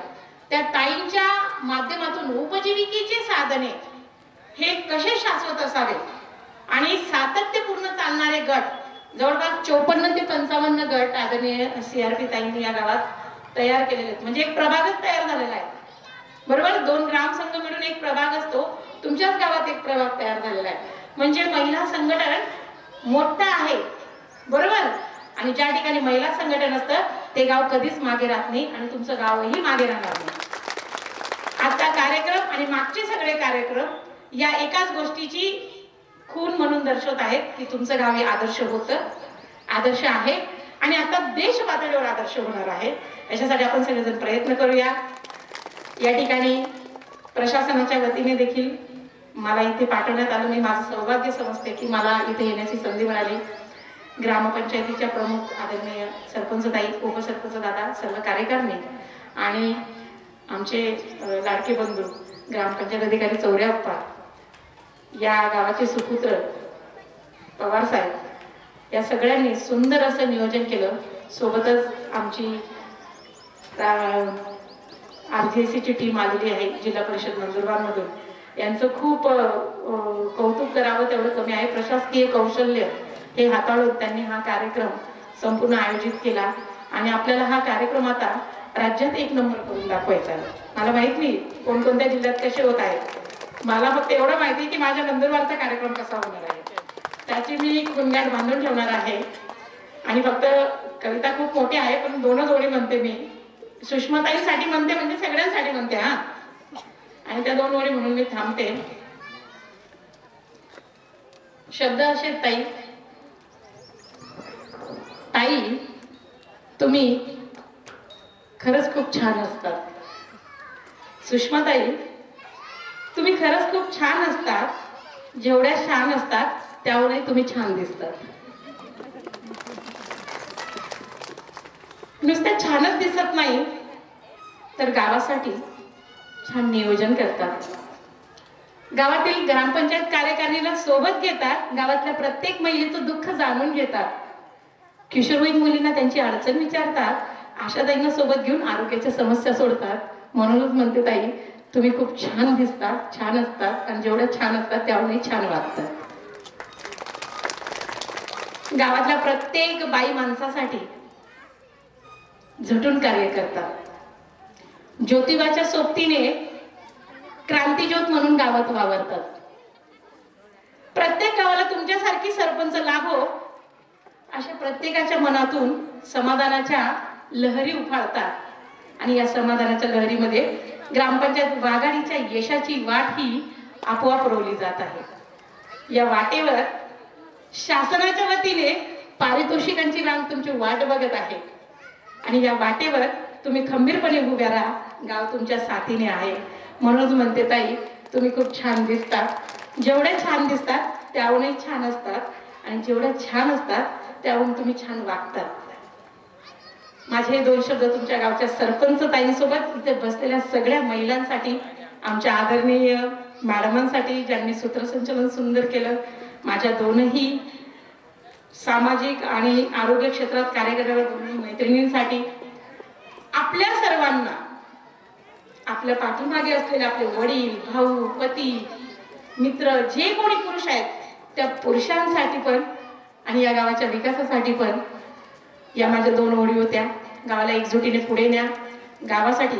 त्या ताईंच्या माध्यमातून उपजीविकेचे साधने हे कसे शाश्वत असावे आणि सातत्यपूर्ण चालणारे गट जवळपास 54 ते 55 गट आदरणीय CRP ताईंनी या गावात तयार केलेले आहेत. म्हणजे एक प्रभागच तयार झालेला आहे, बरोबर. 2 ग्रामसंघ मिळून एक प्रभाग असतो. तुमच्याच गावात एक प्रभाग तयार झालेला आहे. म्हणजे महिला संघटन मोठं आहे, बरोबर. आणि ज्या ठिकाणी महिला संघटन असतं ते गाव कधीच मागे राहत नाही आणि तुमचं गावही मागे राहणार नाही. आजचा कार्यक्रम आणि मागचे सगळे कार्यक्रम या एकाच गोष्टीची खून म्हणून दर्शवत आहेत की तुमचं गाव हे आदर्श होतं, आदर्श आहे आणि आता देश पातळीवर आदर्श होणार आहे. याच्यासाठी आपण सगळेजण प्रयत्न करूया. या ठिकाणी प्रशासनाच्या वतीने देखील मला इथे पाठवण्यात आलं. मी माझं सौभाग्य समजते की मला इथे येण्याची संधी मिळाली. ग्रामपंचायतीच्या प्रमुख आदरणीय सरपंचताई, उपसरपंच दादा, सर्व कार्यकारिणी आणि आमचे लाडके बंधू ग्रामपंचायत अधिकारी चौऱ्याप्पा, या गावाचे सुपुत्र पवार साहेब, या सगळ्यांनी सुंदर असं नियोजन केलं. सोबतच आमची RGSC ची टीम आलेली आहे जिल्हा परिषद नंदुरबार मधून. यांचं खूप कौतुक करावं तेवढं कमी आहे. प्रशासकीय कौशल्य हे हाताळून त्यांनी हा कार्यक्रम संपूर्ण आयोजित केला आणि आपल्याला हा कार्यक्रम आता राज्यात 1 नंबर करून दाखवायचा आहे. मला माहित नाही कोणकोणत्या जिल्ह्यात कसे होत आहेत, मला फक्त एवढं माहिती की माझ्या नंदुरबारचा कार्यक्रम कसा होणार आहे त्याची मी गुणगान बांधून ठेवणार आहे. आणि फक्त कविता खूप मोठी आहे पण 2च ओळी म्हणते मी. सुषमाताईंसाठी म्हणते म्हणजे सगळ्यांसाठी म्हणते हा. आणि त्या 2 ओळी म्हणून मी थांबते. शब्द असे, ताई ताई तुम्ही खरंच खूप छान असतात. सुषमाताई तुम्ही खरंच खूप छान असतात. जेवढ्या छान असतात त्यावरही तुम्ही छान दिसतात. नुसतं छानच दिसत नाही तर गावासाठी छान नियोजन करतात. गावातील ग्रामपंचायत कार्यकारिणीला सोबत घेतात. गावातल्या प्रत्येक महिलेचं दुःख जाणून घेतात. किशोरवयीन मुलींना त्यांची अडचण विचारतात. आशाताईंना सोबत घेऊन आरोग्याच्या समस्या सोडतात. म्हणूनच म्हणते ताई तुम्ही खूप छान दिसतात, छान असतात आणि जेवढ्या छान असतात त्यावरही छान वागतात. गावातल्या प्रत्येक बाई माणसासाठी झटून कार्य करतात. ज्योतिबाच्या सोबतीने क्रांतीज्योत म्हणून गावात वावरतात. प्रत्येक गावाला तुमच्यासारखी सरपंच लाभो, अशा प्रत्येकाच्या मनातून समाधानाच्या लहरी उफाळतात आणि या समाधानाच्या लहरीमध्ये ग्रामपंचायत आघाडीच्या यशाची वाट ही आपोआप रोवली जात आहे। या वाटेवर शासनाच्या वतीने पारितोषिकांची रांग तुमची वाट बघत आहे आणि या वाटेवर तुम्ही खंबीरपणे उभ्या राहा, गाव तुमच्या साथीने आहे। म्हणूनच म्हणते ताई, तुम्ही खूप छान दिसतात। जेवढे छान दिसतात त्याहूनही छान असतात आणि जेवढे छान असतात त्याहून तुम्ही छान वागतात। माझे 2 शब्द तुमच्या गावच्या सरपंच ताईंसोबत इथे बसलेल्या सगळ्या महिलांसाठी, आमच्या आदरणीय मॅडमांसाठी ज्यांनी सूत्रसंचलन सुंदर केलं, माझ्या 2ही सामाजिक आणि आरोग्य क्षेत्रात कार्य करणाऱ्या 2 मैत्रिणींसाठी, आपल्या सर्वांना, आपल्या पाठीमागे असलेले आपले वडील, भाऊ, पती, मित्र, जे कोणी पुरुष आहेत त्या पुरुषांसाठी पण आणि या गावाच्या विकासासाठी पण या माझ्या 2 ओळी होत्या। गावाला एकजुटीने पुढे न्या। गावासाठी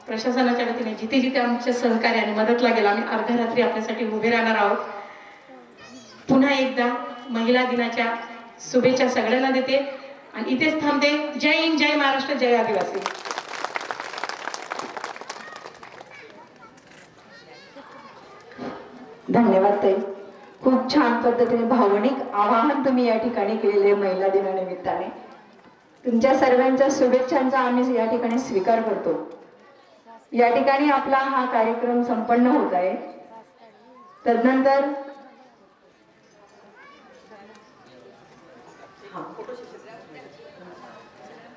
प्रशासनाच्या वतीने जिथे जिथे आमच्या सहकार्याने मदत लागेल आम्ही अर्ध्या रात्री आपल्यासाठी उभे राहणार आहोत। पुन्हा एकदा महिला दिनाच्या शुभेच्छा सगळ्यांना देते आणि इथेच थांबते। जय हिंद, जय महाराष्ट्र, जय आदिवासी। धन्यवाद ताई, खूप छान पद्धतीने भावनिक आवाहन तुम्ही या ठिकाणी केलेले महिला दिनानिमित्ताने। तुमच्या सर्वांच्या शुभेच्छांचा आम्ही या ठिकाणी स्वीकार करतो। या ठिकाणी आपला हा कार्यक्रम संपन्न होत आहे। तदनंतर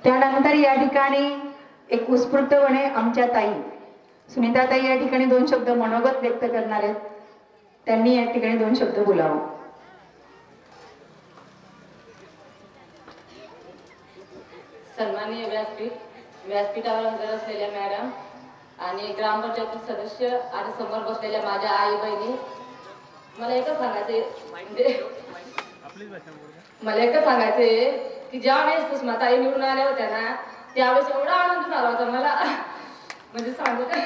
त्यानंतर या ठिकाणी एक उत्स्फूर्तपणे आमच्या ताई सुनीता ताई या ठिकाणी 2 शब्द मनोगत व्यक्त करणार आहेत। त्यांनी या ठिकाणी 2 शब्द बोलावं। सन्माननीय व्यासपीठावर हजर असलेल्या मॅडम आणि ग्रामपंचायत सदस्य आणि समोर बसलेल्या माझ्या आई बहिणी, मला एकच सांगायचंय की ज्यावेळेस सुषमाताई निवडून आल्या होत्या ना त्यावेळेस एवढा आनंद झाला होता मला, म्हणजे सांगू काय,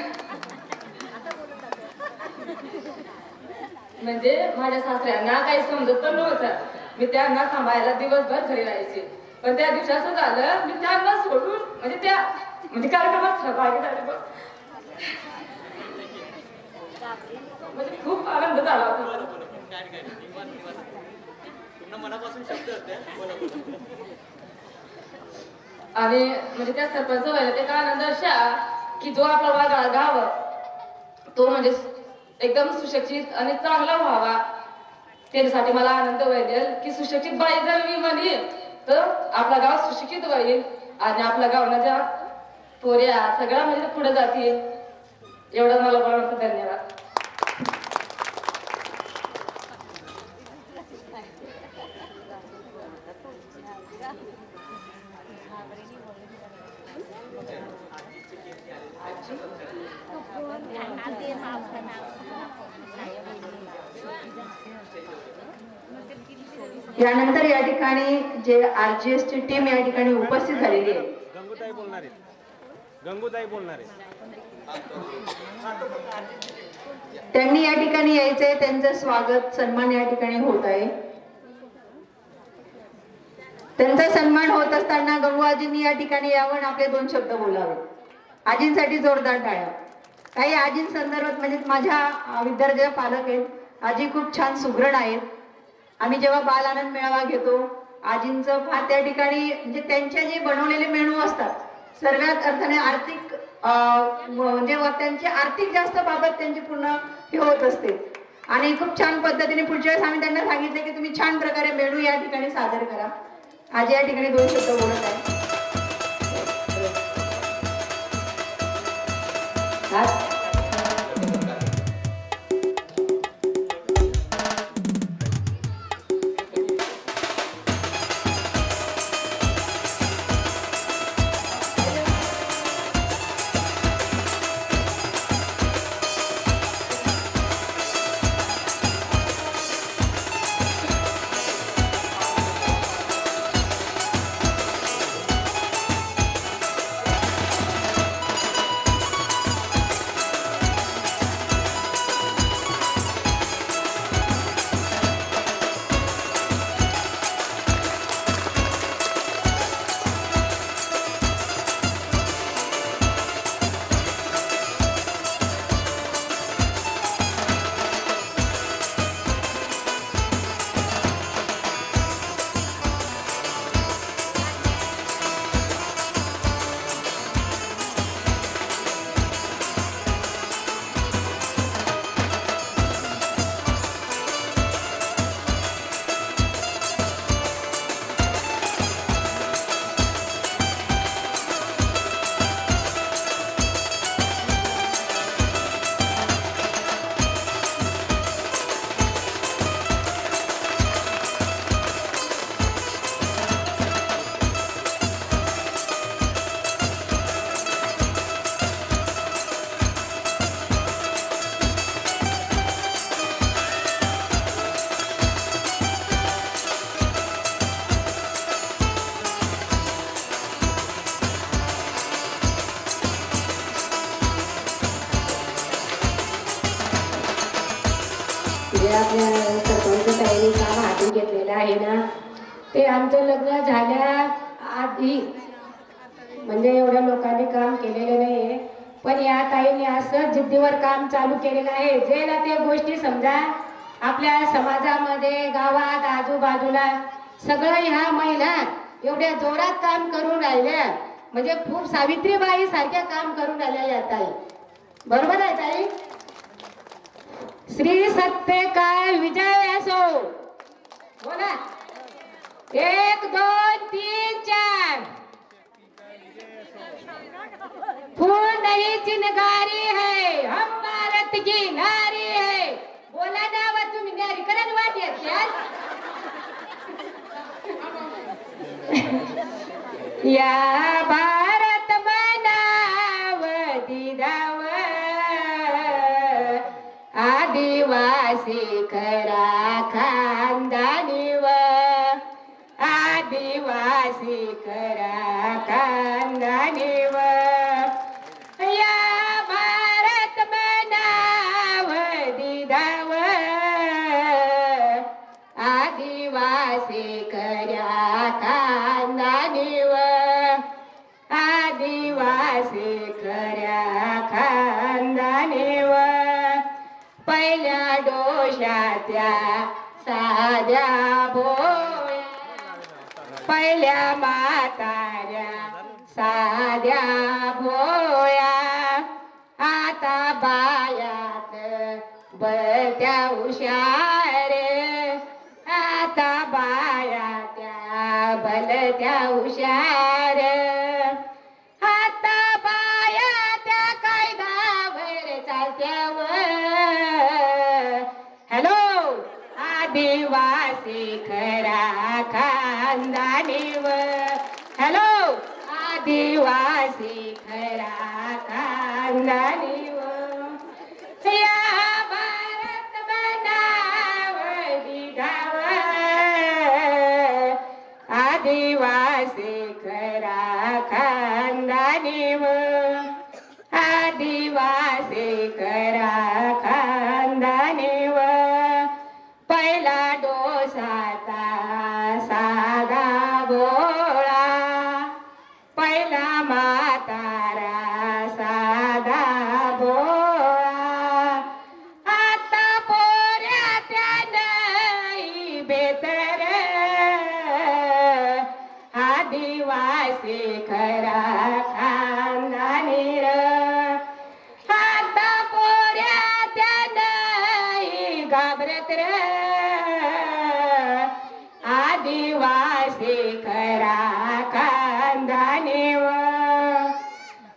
म्हणजे माझ्या सासऱ्यांना काही समजत पण नव्हतं। मी त्यांना सांभाळायला दिवसभर घरी राहायचे, पण त्या दिवशी असं झालं मी त्यांना सोडून म्हणजे कार्यक्रमात सहभागी झाले बघ, म्हणजे खूप आनंद झाला होता। आणि म्हणजे त्या सरपंच व्हायला ते का आनंद अशा की जो आपला गाव तो म्हणजे एकदम सुशिक्षित आणि चांगला व्हावा, त्यासाठी मला आनंद होईल की सुशिक्षित बाई जर मी म्हणली तर आपला गाव सुशिक्षित होईल आणि आपल्या गावाच्या पोऱ्या सगळ्या म्हणजे पुढे जातील, एवढं मला वाटतं। धन्यवाद। यानंतर या ठिकाणी जे RGS ची टीम या ठिकाणी उपस्थित झालेली आहे। गंगूताई बोलणार आहे। त्यांनी या ठिकाणी यायचंय, त्यांचं स्वागत सन्मान या ठिकाणी होत आहे। त्यांचा सन्मान होत असताना गंगू आजींनी या ठिकाणी यावं, आपले 2 शब्द बोलावे। आजींसाठी जोरदार टाळ्या। काही आजींसंदर्भात म्हणजे माझ्या विद्यार्थ्याचे पालक आहेत, आजी खूप छान सुगरण आहेत। आम्ही जेव्हा बाल आनंद मेळावा घेतो आजींचं फार त्या ठिकाणी म्हणजे त्यांचे जे बनवलेले मेनू असतात सर्वात अर्थाने आर्थिक म्हणजे त्यांची आर्थिक जास्त बाबत त्यांची पूर्ण हे होत असते आणि खूप छान पद्धतीने पुढच्या वेळेस आम्ही त्यांना सांगितलं की तुम्ही छान प्रकारे मेनू या ठिकाणी सादर करा। आजी या ठिकाणी 2 शब्द बोलत आहे। जे आपल्या सरपंच ताईंनी काम हाती घेतलेलं आहे ना ते आमचं लग्न झाल्या आधी म्हणजे एवढ्या लोकांनी काम केलेलं नाहीये, पण या ताईने असं जिद्दीवर काम चालू केलेलं आहे जे ना ते गोष्टी समजा आपल्या समाजामध्ये गावात आजूबाजूला सगळं ह्या महिला एवढ्या जोरात काम करून राहिल्या म्हणजे खूप सावित्रीबाई सारख्या काम करून राहिल्या या ताई. बरोबर आहे ताई? श्री सत्य काय विजय असो. बोला 1 2 3 4. फूल नहीं चिनगारी है हम भारत की नारी है. बोला ना वा तुम्ही नारी करण वाटत या भारत बनाव दिदाव आदिवासी खरा खानदानीव आदिवासी खरा खानदानीव या भारत बनाव दिदाव आदिवासी खऱ्या खानदानीव आदिवासी खऱ्या खानदानीव पहिल्या डोशात्या साध्या भोया पहिल्या म्हाताऱ्या साध्या भोया आता बायात बळत्या हुशार आता बाया त्या बलत्या हुशार आता बाया त्या कायद्यावर चालत्यावर. हॅलो आदिवासी खरा खानदानीव हॅलो आदिवासी खरा खानदानीव या भारत बनाव दिदाव आदिवासी खरा खानदानीव आदिवासी खरा खानदानीव पहिला डोसाचा साधा भोळा पहिला म्हातारा साधा भोळा आता पोऱ्या त्या नाही बेतर आदिवासी खरा खानदानी र आता पोऱ्या त्या नाही घाबरत र आदिवासी खरा खानदानी व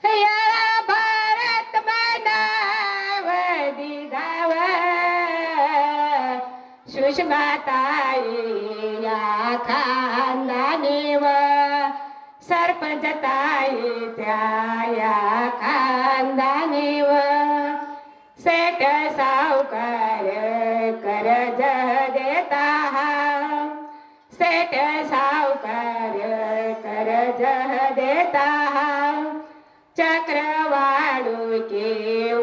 या भारत बनाव दिदाव सुषमाताई या खानदानी व सरपंच ताई त्या या खानदानी व सेठ सावकार कर्ज देता सेठ सावकार कर्ज देता चक्रवाढू के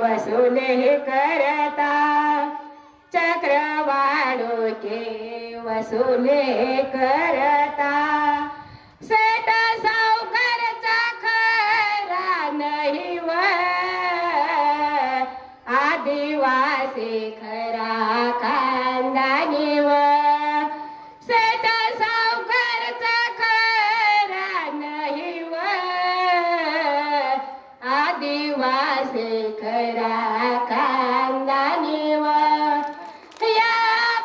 वसूल करता चक्रवाढू के वसूल करता सेठ सावकारचा खरा नाही व आदिवासी खरा खानदानी व सेठ सावकारचा खरा नाही व आदिवासी खरा खानदानी व या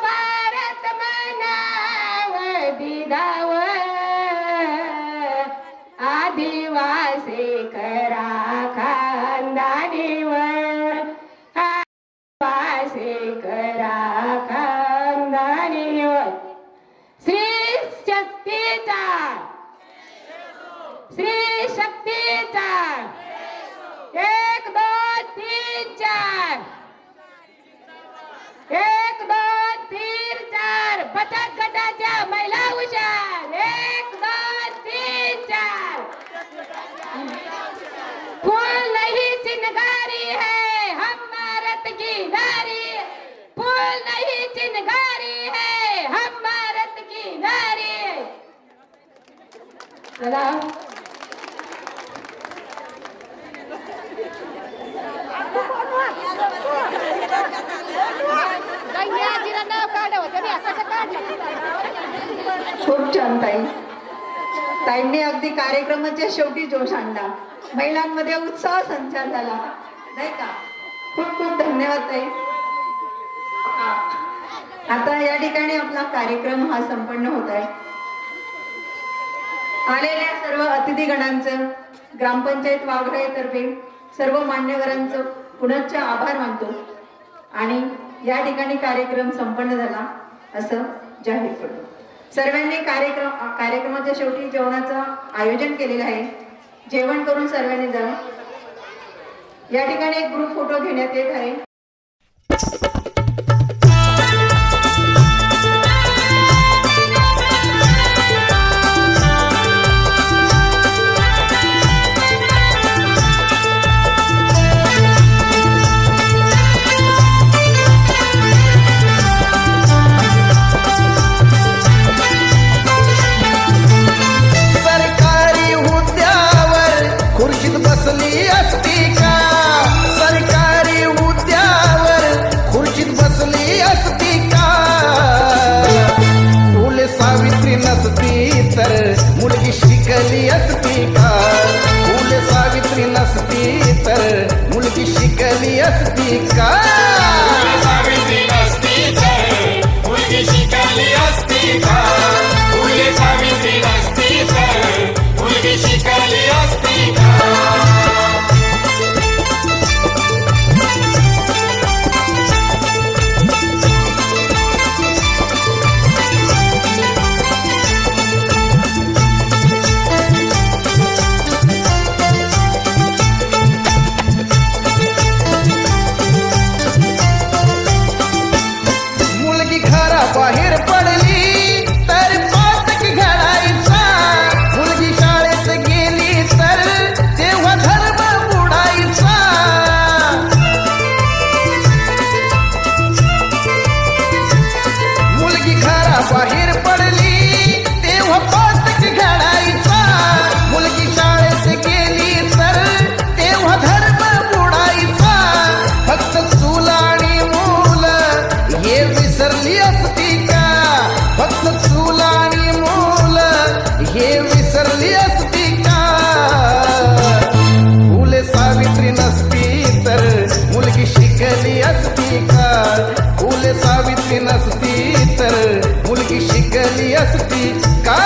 भारत बनाव दिदाव आदिवासी खरा खानदानी व आदिवासी खरा खानदानी व श्री शक्तीचा श्री शक्तीचा 1 2 3 4 1 2 3 4 बचत गटाच्या महिला हुशार 1 2 3 4 फूल नहीं चिनगारी है हम भारत की नारी फूल नहीं चला खूप छान ताई. ताईंनी अगदी कार्यक्रमाच्या शेवटी जोश आणला, महिलांमध्ये उत्साह संचार झाला नाही का. खूप खूप धन्यवाद ताई. आता या ठिकाणी आपला कार्यक्रम हा संपन्न होत आहे. आलेल्या सर्व अतिथीगणांचं ग्रामपंचायत वाघराईतर्फे सर्व मान्यवरांचं पुनश्च आभार मानतो आणि या ठिकाणी कार्यक्रम संपन्न झाला असं जाहीर करतो. सर्वांनी कार्यक्रमाच्या शेवटी जेवणाचं आयोजन केलेलं आहे. जेवण करून सर्वांनी जा. या ठिकाणी एक ग्रुप फोटो घेण्यात येत आहे. मुलगी शिकली असती का? फुल सावित्री नसती तर मुलगी शिकली असती का? सावित्री नसती तर मुलगी शिकली असती का? फुल सावित्री नसती तर मुलगी शिकली असती का? बाहेर पडली तर पातक घडायचा. मुलगी शाळेत गेली तर तेव्हा धर्म बुडायचा. मुलगी घराबाहेर पडली तेव्हा पातक घडायचा. मुलगी शाळेत गेली तर तेव्हा धर्म बुडायचा. फक्त चूल आणि मूल हे विसरली असती का? फक्त चूल आणि मूल हे विसरली असती का? फुले सावित्री नसती तर मुलगी शिकली असती का? फुले सावित्री नसती तर मुलगी शिकली असती का?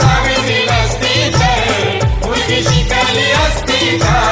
सावित्री नसती तर मुलगी शिकली असती का?